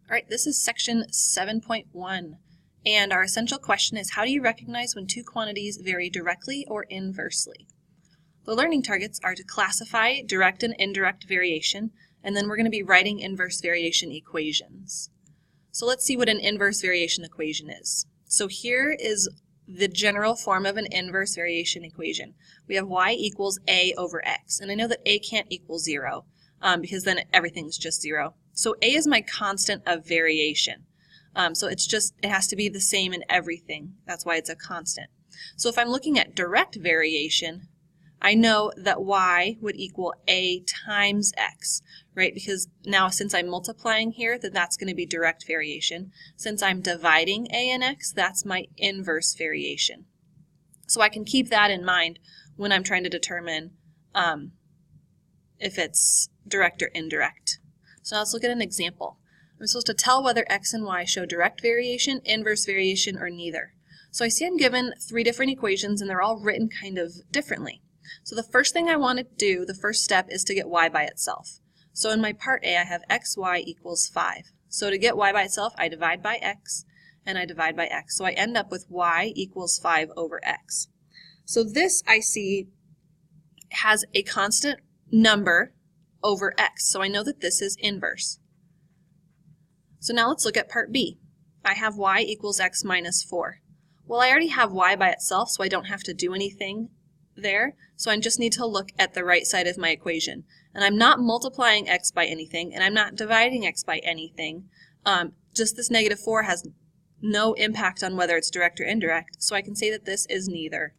All right, this is section 7.1, and our essential question is, how do you recognize when two quantities vary directly or inversely? The learning targets are to classify direct and indirect variation, and then we're going to be writing inverse variation equations. So let's see what an inverse variation equation is. So here is the general form of an inverse variation equation. We have y equals a over x, and I know that a can't equal 0 because then everything's just 0. So a is my constant of variation. So it has to be the same in everything. That's why it's a constant. So if I'm looking at direct variation, I know that y would equal a times x, right? Because now since I'm multiplying here, then that's going to be direct variation. Since I'm dividing a and x, that's my inverse variation. So I can keep that in mind when I'm trying to determine if it's direct or indirect. So now let's look at an example. I'm supposed to tell whether x and y show direct variation, inverse variation, or neither. So I see I'm given 3 different equations and they're all written kind of differently. So the first thing I want to do, the first step, is to get y by itself. So in my part A, I have xy equals 5. So to get y by itself, I divide by x and I divide by x. So I end up with y equals 5 over x. So this, I see, has a constant number over x. So I know that this is inverse. So now let's look at part B. I have y equals x minus 4. Well, I already have y by itself, so I don't have to do anything there. So I just need to look at the right side of my equation. And I'm not multiplying x by anything, and I'm not dividing x by anything. Just this negative 4 has no impact on whether it's direct or indirect, so I can say that this is neither.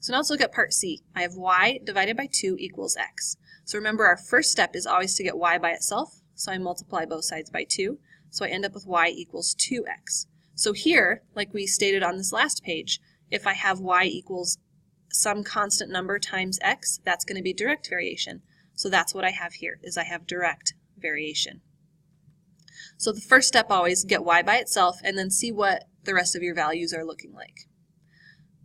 So now let's look at part C. I have y divided by 2 equals x. So remember, our first step is always to get y by itself, so I multiply both sides by 2, so I end up with y equals 2x. So here, like we stated on this last page, if I have y equals some constant number times x, that's going to be direct variation. So that's what I have here, is I have direct variation. So the first step, always get y by itself and then see what the rest of your values are looking like.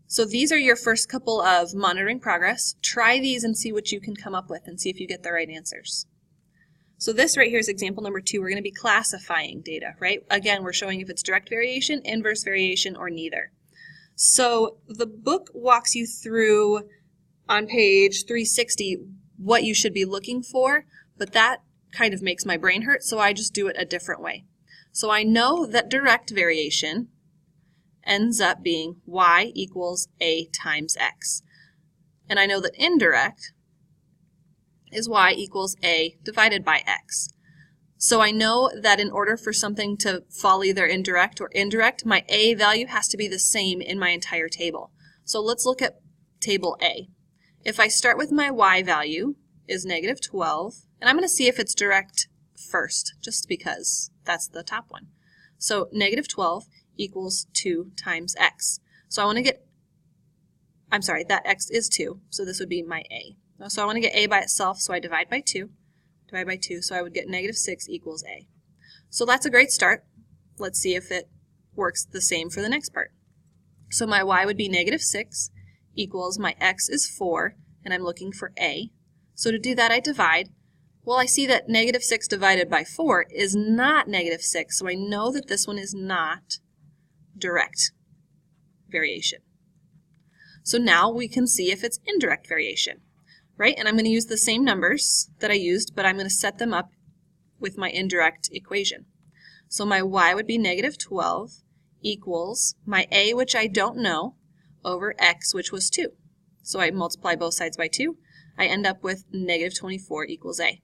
So these are your first couple of monitoring progress. Try these and see what you can come up with and see if you get the right answers. So this right here is example number 2. We're going to be classifying data, right? Again, we're showing if it's direct variation, inverse variation, or neither. So the book walks you through on page 360 what you should be looking for, but that kind of makes my brain hurt, so I just do it a different way. So I know that direct variation ends up being y equals a times x. And I know that indirect is y equals a divided by x. So I know that in order for something to fall either indirect or indirect, my a value has to be the same in my entire table. So let's look at table A. If I start with my y value is negative 12, and I'm going to see if it's direct first, just because that's the top one. So negative 12 equals 2 times x. So I want to get, I'm sorry, that x is 2, so this would be my a. So I want to get a by itself, so I divide by 2. Divide by 2, so I would get negative 6 equals a. So that's a great start. Let's see if it works the same for the next part. So my y would be negative 6 equals my x is 4, and I'm looking for a. So to do that, I divide. Well, I see that negative 6 divided by 4 is not negative 6, so I know that this one is not direct variation. So now we can see if it's indirect variation, right? And I'm going to use the same numbers that I used, but I'm going to set them up with my indirect equation. So my y would be negative 12 equals my a, which I don't know, over x, which was 2. So I multiply both sides by 2. I end up with negative 24 equals a.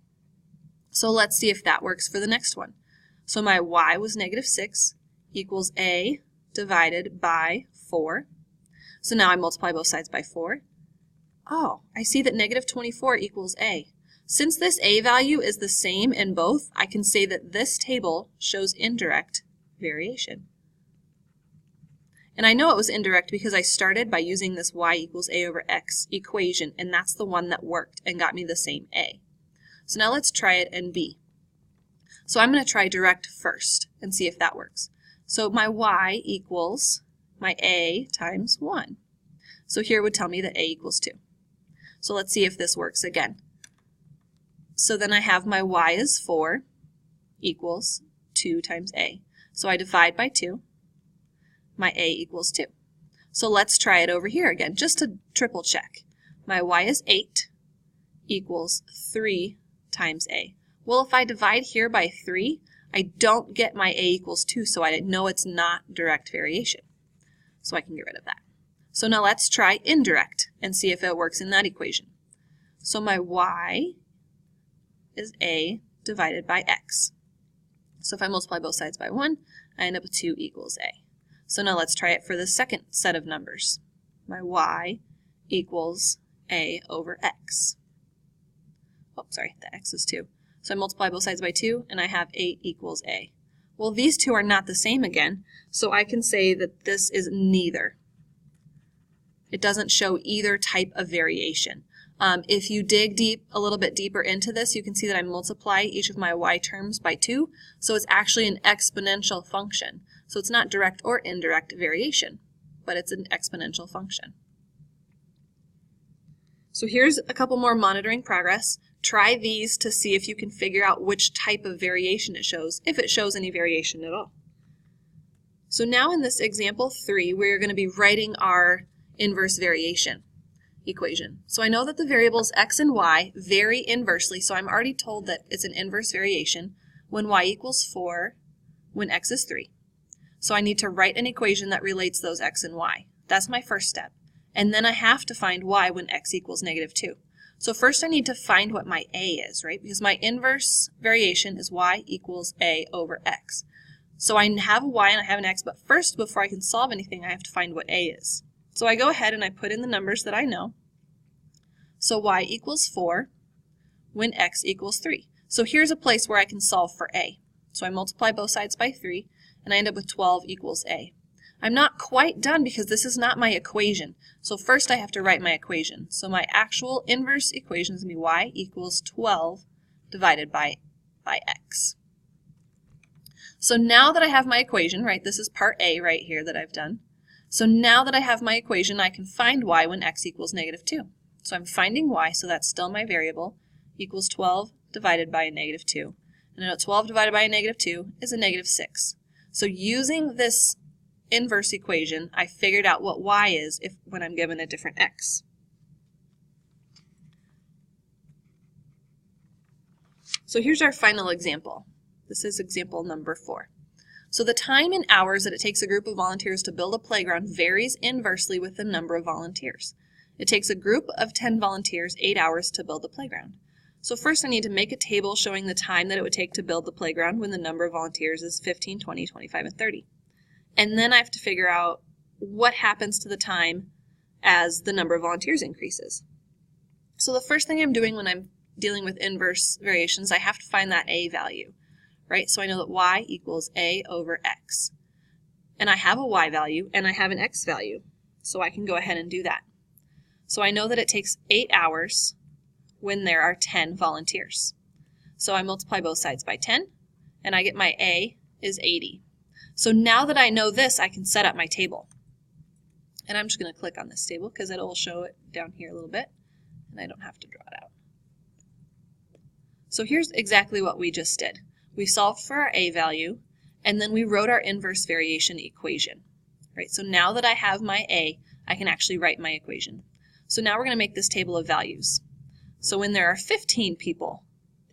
So let's see if that works for the next one. So my y was negative 6 equals a divided by 4. So now I multiply both sides by 4. Oh, I see that negative 24 equals a. Since this a value is the same in both, I can say that this table shows indirect variation. And I know it was indirect because I started by using this y equals a over x equation, and that's the one that worked and got me the same a. So now let's try it in B. So I'm going to try direct first and see if that works. So my y equals my a times 1. So here would tell me that a equals 2. So let's see if this works again. So then I have my y is 4 equals 2 times a. So I divide by 2. My a equals 2. So let's try it over here again, just to triple check. My y is 8 equals 3 times a. Well, if I divide here by 3, I don't get my a equals 2, so I know it's not direct variation. So I can get rid of that. So now let's try indirect and see if it works in that equation. So my y is a divided by x. So if I multiply both sides by 1, I end up with 2 equals a. So now let's try it for the second set of numbers. My y equals a over x. Oh, sorry, the x is 2. So I multiply both sides by 2, and I have 8 equals a. Well, these two are not the same again, so I can say that this is neither. It doesn't show either type of variation. If you dig a little bit deeper into this, you can see that I multiply each of my y terms by 2, so it's actually an exponential function. So it's not direct or indirect variation, but it's an exponential function. So here's a couple more monitoring progress. Try these to see if you can figure out which type of variation it shows, if it shows any variation at all. So now in this example 3, we're going to be writing our inverse variation equation. So I know that the variables x and y vary inversely, so I'm already told that it's an inverse variation when y equals 4, when x is 3. So I need to write an equation that relates those x and y. That's my first step. And then I have to find y when x equals -2. So first I need to find what my a is, right? Because my inverse variation is y equals a over x. So I have a y and I have an x, but first, before I can solve anything, I have to find what a is. So I go ahead and I put in the numbers that I know. So y equals 4 when x equals 3. So here's a place where I can solve for a. So I multiply both sides by 3, and I end up with 12 equals a. I'm not quite done because this is not my equation. So first I have to write my equation. So my actual inverse equation is going to be y equals 12 divided by x. So now that I have my equation, right, this is part A right here that I've done. So now that I have my equation, I can find y when x equals -2. So I'm finding y, so that's still my variable, equals 12 divided by a -2. And I know 12 divided by a -2 is a -6. So using this inverse equation, I figured out what y is when I'm given a different x. So here's our final example. This is example number 4. So the time in hours that it takes a group of volunteers to build a playground varies inversely with the number of volunteers. It takes a group of 10 volunteers 8 hours to build the playground. So first I need to make a table showing the time that it would take to build the playground when the number of volunteers is 15, 20, 25, and 30. And then I have to figure out what happens to the time as the number of volunteers increases. So the first thing I'm doing when I'm dealing with inverse variations, I have to find that a value, right? So I know that y equals a over x. And I have a y value and I have an x value, so I can go ahead and do that. So I know that it takes 8 hours when there are 10 volunteers. So I multiply both sides by 10, and I get my a is 80. So now that I know this, I can set up my table. And I'm just going to click on this table because it will show it down here a little bit, and I don't have to draw it out. So here's exactly what we just did. We solved for our a value, and then we wrote our inverse variation equation. Right? So now that I have my a, I can actually write my equation. So now we're going to make this table of values. So when there are 15 people,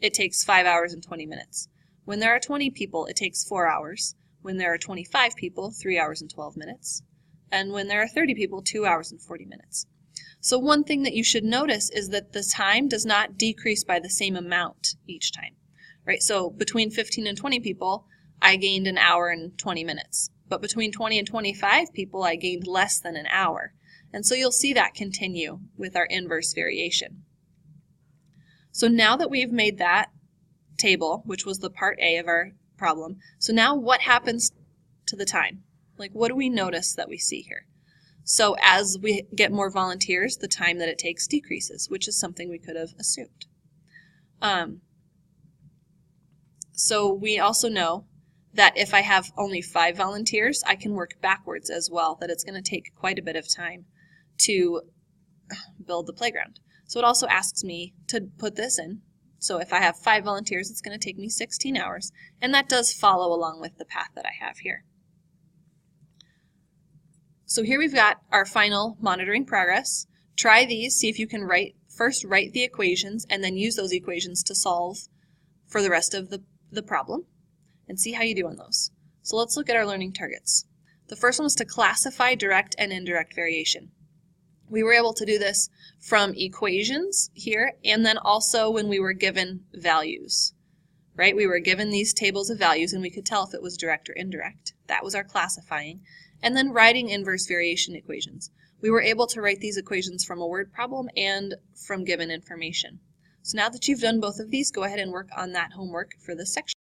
it takes 5 hours and 20 minutes. When there are 20 people, it takes 4 hours. When there are 25 people, 3 hours and 12 minutes. And when there are 30 people, 2 hours and 40 minutes. So one thing that you should notice is that the time does not decrease by the same amount each time. Right? So between 15 and 20 people, I gained an hour and 20 minutes. But between 20 and 25 people, I gained less than an hour. And so you'll see that continue with our inverse variation. So now that we've made that table, which was the part A of our problem, so now what happens to the time? Like, what do we notice that we see here? So as we get more volunteers, the time that it takes decreases, which is something we could have assumed. So we also know that if I have only 5 volunteers, I can work backwards as well, that it's going to take quite a bit of time to build the playground. So it also asks me to put this in. So if I have 5 volunteers, it's going to take me 16 hours, and that does follow along with the path that I have here. So here we've got our final monitoring progress. Try these, see if you can first write the equations and then use those equations to solve for the rest of the problem, and see how you do on those. So let's look at our learning targets. The first one was to classify direct and indirect variation. We were able to do this from equations here, and then also when we were given values, right? We were given these tables of values and we could tell if it was direct or indirect. That was our classifying. And then writing inverse variation equations. We were able to write these equations from a word problem and from given information. So now that you've done both of these, go ahead and work on that homework for this section.